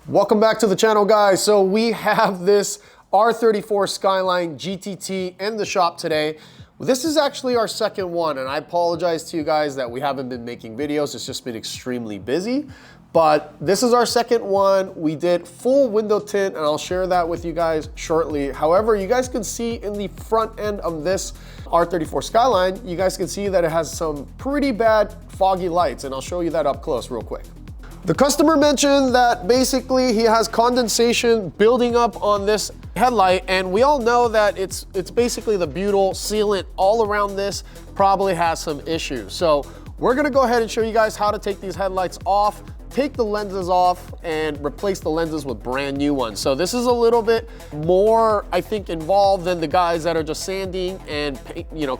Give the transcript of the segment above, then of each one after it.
Welcome back to the channel, guys. So we have this R34 Skyline GTT in the shop today. This is actually our second one, and I apologize to you guys that we haven't been making videos. It's just been extremely busy, but this is our second one. We did full window tint, and I'll share that with you guys shortly. However, you guys can see in the front end of this R34 Skyline, you guys can see that it has some pretty bad foggy lights, and I'll show you that up close real quick. The customer mentioned that basically he has condensation building up on this headlight, and we all know that it's basically the butyl sealant all around this probably has some issues. So we're gonna go ahead and show you guys how to take these headlights off, take the lenses off, and replace the lenses with brand new ones. So this is a little bit more, I think, involved than the guys that are just sanding and,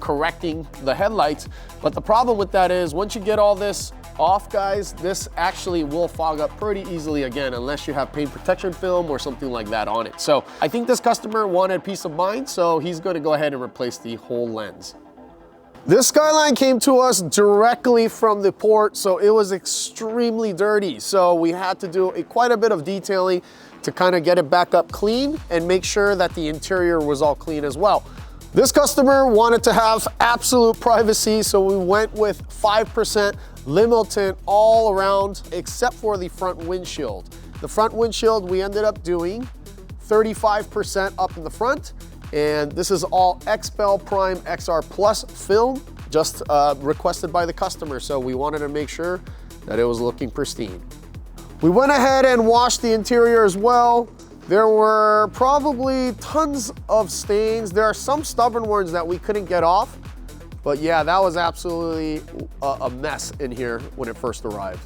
correcting the headlights. But the problem with that is once you get all this off, guys, this actually will fog up pretty easily again, unless you have paint protection film or something like that on it. So I think this customer wanted peace of mind, so he's going to go ahead and replace the whole lens. This Skyline came to us directly from the port, so it was extremely dirty. So we had to do quite a bit of detailing to kind of get it back up clean and make sure that the interior was all clean as well. This customer wanted to have absolute privacy, so we went with 5% limo tint all around except for the front windshield. The front windshield we ended up doing 35% up in the front, and this is all XPEL Prime XR Plus film, just requested by the customer, so we wanted to make sure that it was looking pristine. We went ahead and washed the interior as well. There were probably tons of stains. There are some stubborn ones that we couldn't get off, but yeah, that was absolutely a mess in here when it first arrived.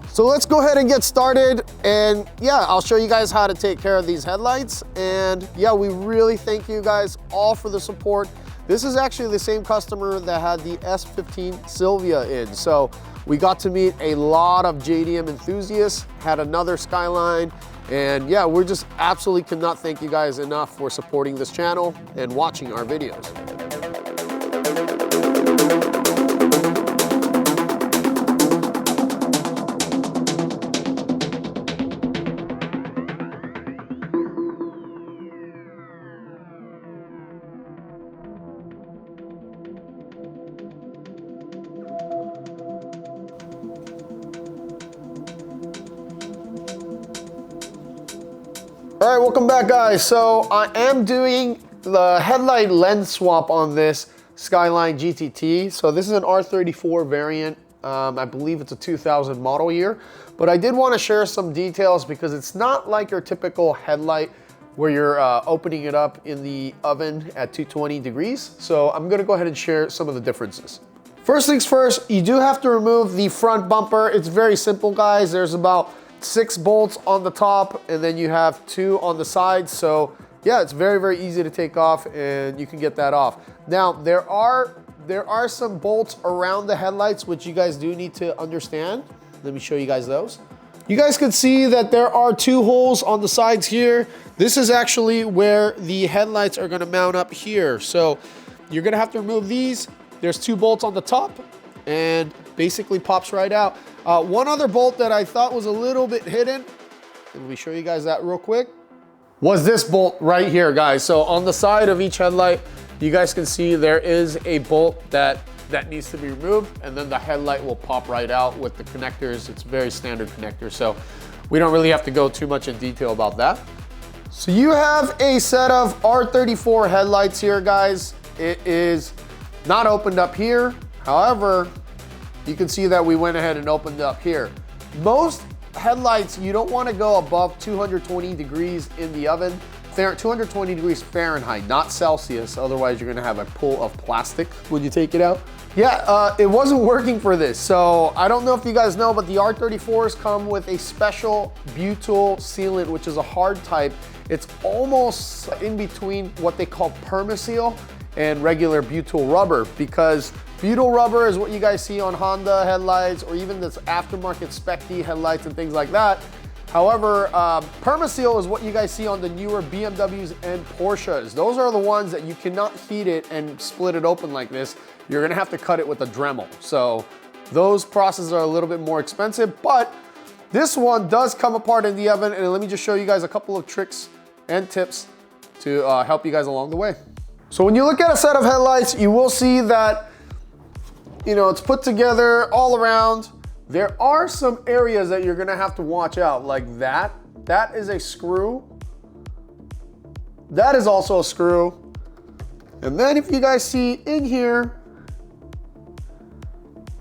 So let's go ahead and get started, and yeah, I'll show you guys how to take care of these headlights. And yeah, we really thank you guys all for the support. This is actually the same customer that had the S15 Sylvia in. So we got to meet a lot of JDM enthusiasts, had another Skyline, and yeah, we're just absolutely cannot thank you guys enough for supporting this channel and watching our videos. All right, welcome back, guys. So I am doing the headlight lens swap on this Skyline GTT. So this is an R34 variant. I believe it's a 2000 model year, but I did want to share some details because it's not like your typical headlight where you're opening it up in the oven at 220 degrees. So I'm gonna go ahead and share some of the differences. First things first, you do have to remove the front bumper. It's very simple, guys. There's about 6 bolts on the top, and then you have 2 on the sides. So yeah, it's very, very easy to take off, and you can get that off. Now, there are some bolts around the headlights, which you guys do need to understand. Let me show you guys those. You guys can see that there are 2 holes on the sides here. This is actually where the headlights are gonna mount up here. So you're gonna have to remove these. There's 2 bolts on the top, and basically pops right out. One other bolt that I thought was a little bit hidden, let me show you guys that real quick, was this bolt right here, guys. So on the side of each headlight, you guys can see there is a bolt that needs to be removed, and then the headlight will pop right out with the connectors. It's very standard connector, so we don't really have to go too much in detail about that. So you have a set of R34 headlights here, guys. It is not opened up here. However, you can see that we went ahead and opened up here. Most headlights, you don't want to go above 220 degrees in the oven. 220 degrees Fahrenheit, not Celsius. Otherwise, you're going to have a pool of plastic when you take it out. Yeah, it wasn't working for this. So I don't know if you guys know, but the R34s come with a special butyl sealant, which is a hard type. It's almost in between what they call permaseal and regular butyl rubber, because butyl rubber is what you guys see on Honda headlights or even this aftermarket Spec-D headlights and things like that. However, permaseal is what you guys see on the newer BMWs and Porsches. Those are the ones that you cannot heat it and split it open like this. You're gonna have to cut it with a Dremel. So those processes are a little bit more expensive, but This one does come apart in the oven, and let me just show you guys a couple of tricks and tips to help you guys along the way. So when you look at a set of headlights, you will see that, you know, it's put together all around. There are some areas that you're gonna have to watch out, like that. That is a screw. That is also a screw. And then if you guys see in here,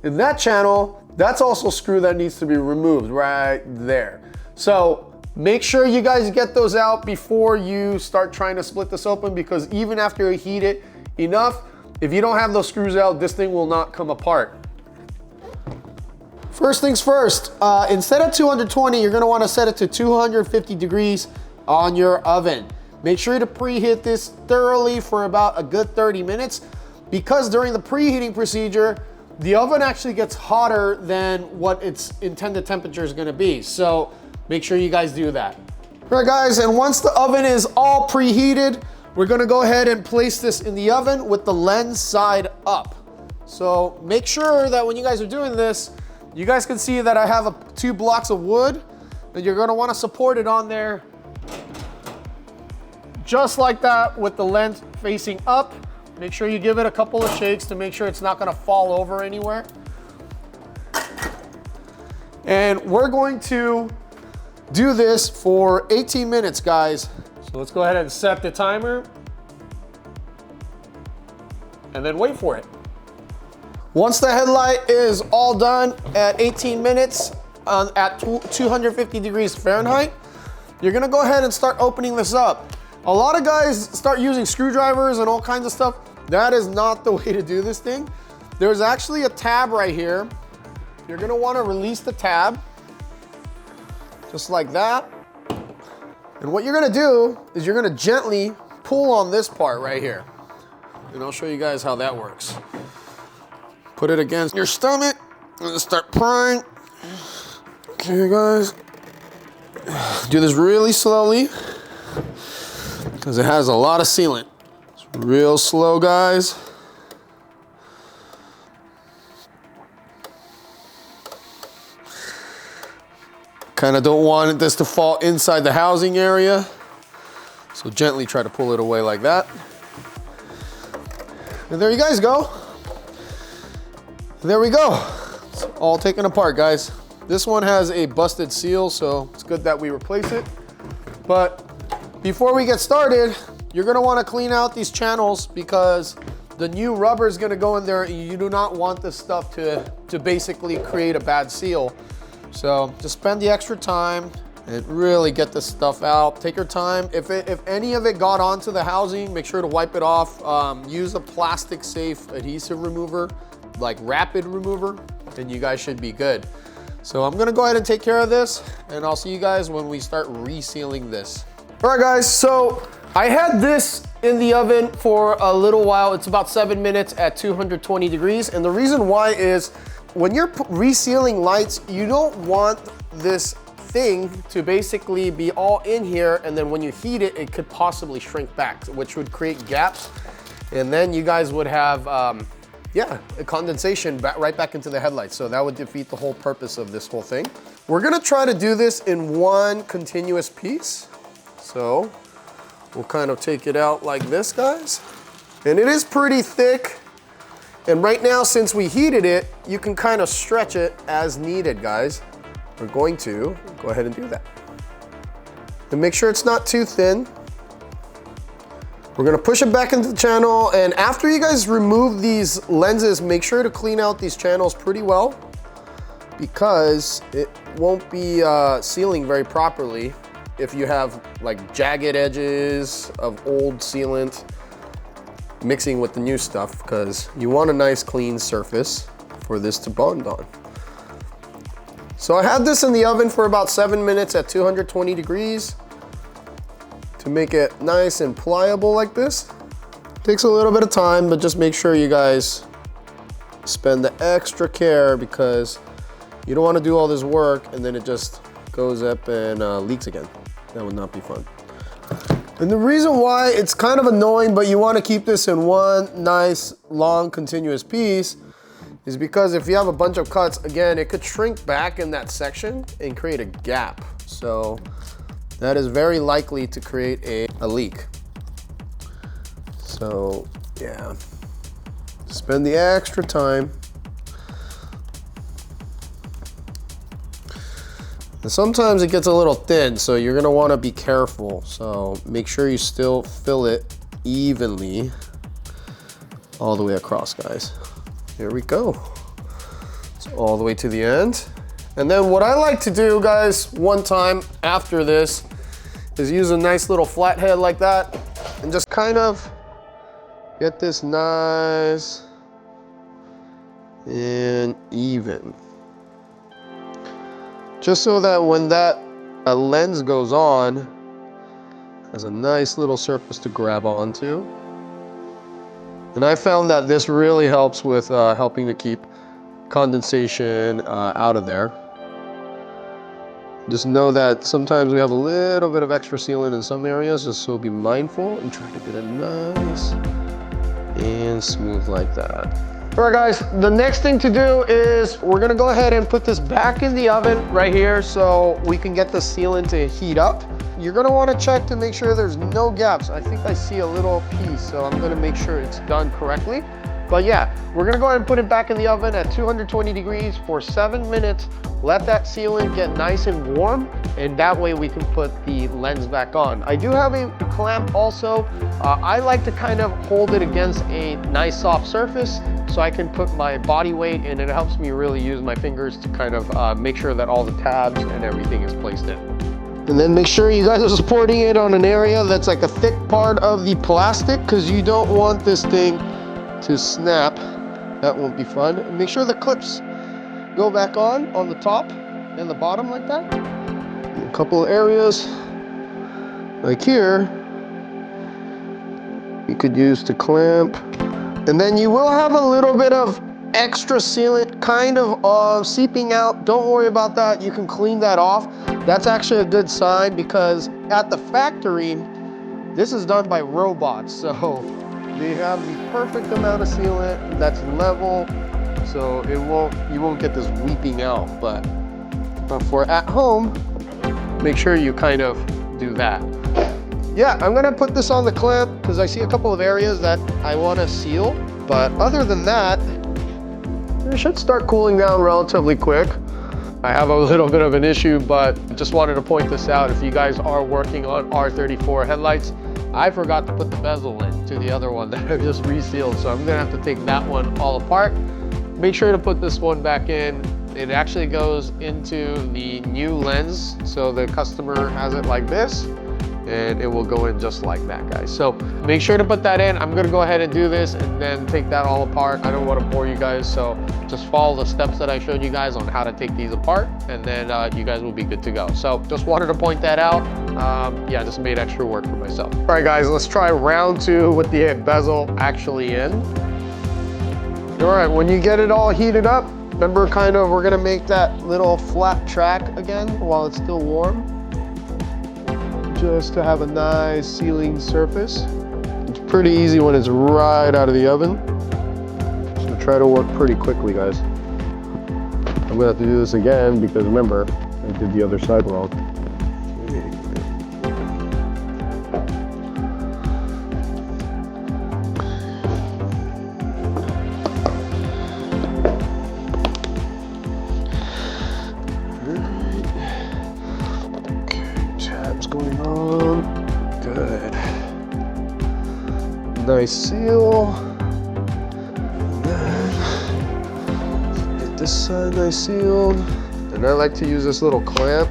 in that channel, that's also a screw that needs to be removed right there. So make sure you guys get those out before you start trying to split this open, because even after you heat it enough, if you don't have those screws out, this thing will not come apart. First things first, instead of 220, you're gonna wanna set it to 250 degrees on your oven. Make sure to preheat this thoroughly for about a good 30 minutes, because during the preheating procedure, the oven actually gets hotter than what its intended temperature is gonna be. So make sure you guys do that. All right guys, and once the oven is all preheated, we're gonna go ahead and place this in the oven with the lens side up. So make sure that when you guys are doing this, you guys can see that I have 2 blocks of wood, and you're gonna wanna support it on there just like that with the lens facing up. Make sure you give it a couple of shakes to make sure it's not gonna fall over anywhere. And we're going to do this for 18 minutes, guys. So let's go ahead and set the timer and then wait for it. Once the headlight is all done at 18 minutes at 250 degrees Fahrenheit, you're gonna go ahead and start opening this up. A lot of guys start using screwdrivers and all kinds of stuff. That is not the way to do this thing. There's actually a tab right here. You're gonna wanna release the tab, just like that. And what you're gonna do is you're gonna gently pull on this part right here. And I'll show you guys how that works. Put it against your stomach and start prying. Okay guys, do this really slowly, because it has a lot of sealant. It's real slow, guys. Kind of don't want this to fall inside the housing area, so gently try to pull it away like that. And there you guys go. There we go. It's all taken apart, guys. This one has a busted seal, so it's good that we replace it. But before we get started, you're gonna wanna clean out these channels, because the new rubber is gonna go in there, and you do not want this stuff to basically create a bad seal. So just spend the extra time and really get this stuff out. Take your time. If any of it got onto the housing, make sure to wipe it off. Use a plastic safe adhesive remover, like rapid remover, and you guys should be good. So I'm gonna go ahead and take care of this, and I'll see you guys when we start resealing this. All right guys, so I had this in the oven for a little while. It's about 7 minutes at 220 degrees. And the reason why is when you're resealing lights, you don't want this thing to basically be all in here, and then when you heat it, it could possibly shrink back, which would create gaps. And then you guys would have, a condensation right back into the headlights. So that would defeat the whole purpose of this whole thing. We're gonna try to do this in one continuous piece. So we'll kind of take it out like this, guys. And it is pretty thick. And right now, since we heated it, you can kind of stretch it as needed, guys. We're going to go ahead and do that. And make sure it's not too thin. We're gonna push it back into the channel, and after you guys remove these lenses, make sure to clean out these channels pretty well, because it won't be sealing very properly if you have like jagged edges of old sealant mixing with the new stuff, because you want a nice clean surface for this to bond on. So I had this in the oven for about 7 minutes at 220 degrees to make it nice and pliable like this. Takes a little bit of time, but just make sure you guys spend the extra care, because you don't want to do all this work and then it just goes up and leaks again. That would not be fun. And the reason why it's kind of annoying, but you want to keep this in one nice, long, continuous piece, is because if you have a bunch of cuts, again, it could shrink back in that section and create a gap. So that is very likely to create a leak. So yeah, spend the extra time. And sometimes it gets a little thin, so you're gonna wanna be careful. So make sure you still fill it evenly all the way across, guys. Here we go. It's all the way to the end. And then what I like to do, guys, one time after this is use a nice little flathead like that and just kind of get this nice and even. Just so that when that lens goes on, has a nice little surface to grab onto. And I found that this really helps with helping to keep condensation out of there. Just know that sometimes we have a little bit of extra sealant in some areas, just so be mindful and try to get it nice and smooth like that. All right, guys, the next thing to do is we're gonna go ahead and put this back in the oven right here so we can get the sealant to heat up. You're gonna wanna check to make sure there's no gaps. I think I see a little piece, so I'm gonna make sure it's done correctly. But yeah, we're gonna go ahead and put it back in the oven at 220 degrees for 7 minutes. Let that sealant get nice and warm, and that way we can put the lens back on. I do have a clamp also. I like to kind of hold it against a nice soft surface so I can put my body weight, and it helps me really use my fingers to kind of make sure that all the tabs and everything is placed in. And then make sure you guys are supporting it on an area that's like a thick part of the plastic, because you don't want this thing to snap. That won't be fun. And make sure the clips go back on the top and the bottom like that. A couple of areas like here you could use to clamp. And then you will have a little bit of extra sealant kind of seeping out. Don't worry about that. You can clean that off. That's actually a good sign, because at the factory, this is done by robots. So they have the perfect amount of sealant that's level, so you won't get this weeping out. But for at home, make sure you kind of do that. Yeah, I'm gonna put this on the clamp because I see a couple of areas that I want to seal. But other than that, it should start cooling down relatively quick. I have a little bit of an issue, but just wanted to point this out. If you guys are working on R34 headlights, I forgot to put the bezel in to the other one that I just resealed, so I'm gonna have to take that one all apart. Make sure to put this one back in. It actually goes into the new lens, so the customer has it like this, and it will go in just like that, guys. So make sure to put that in. I'm gonna go ahead and do this and then take that all apart. I don't want to bore you guys, so just follow the steps that I showed you guys on how to take these apart, and then you guys will be good to go. So just wanted to point that out. Yeah, just made extra work for myself. All right, guys, let's try round 2 with the bezel actually in. All right, when you get it all heated up, remember we're gonna make that little flat track again while it's still warm, just to have a nice sealing surface. It's pretty easy when it's right out of the oven, so try to work pretty quickly, guys. I'm gonna have to do this again because remember, I did the other side wrong. Going on, good. Nice seal. And then get this side nice sealed. And I like to use this little clamp.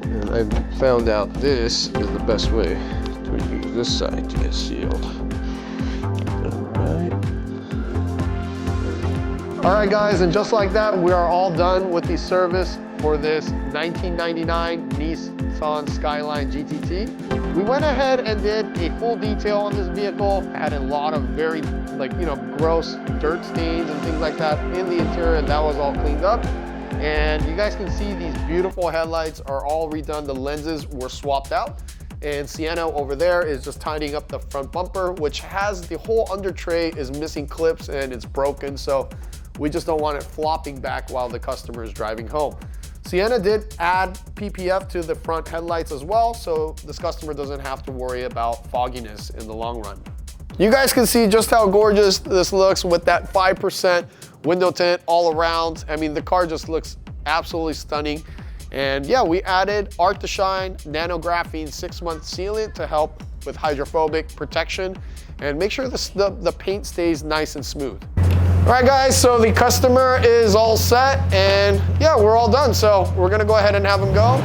And I found out this is the best way to use this side to get sealed. All right, guys, and just like that, we are all done with the service for this 1999 Nissan Skyline GTT. We went ahead and did a full detail on this vehicle, had a lot of very, gross dirt stains and things like that in the interior, and that was all cleaned up. And you guys can see these beautiful headlights are all redone. The lenses were swapped out. And Sienna over there is just tidying up the front bumper, which has the whole under tray is missing clips and it's broken. So we just don't want it flopping back while the customer is driving home. Sienna did add PPF to the front headlights as well, so this customer doesn't have to worry about fogginess in the long run. You guys can see just how gorgeous this looks with that 5% window tint all around. I mean, the car just looks absolutely stunning. And yeah, we added Art to Shine nanographene 6-month sealant to help with hydrophobic protection and make sure the paint stays nice and smooth. All right guys, so the customer is all set and yeah, we're all done. So we're gonna go ahead and have them go.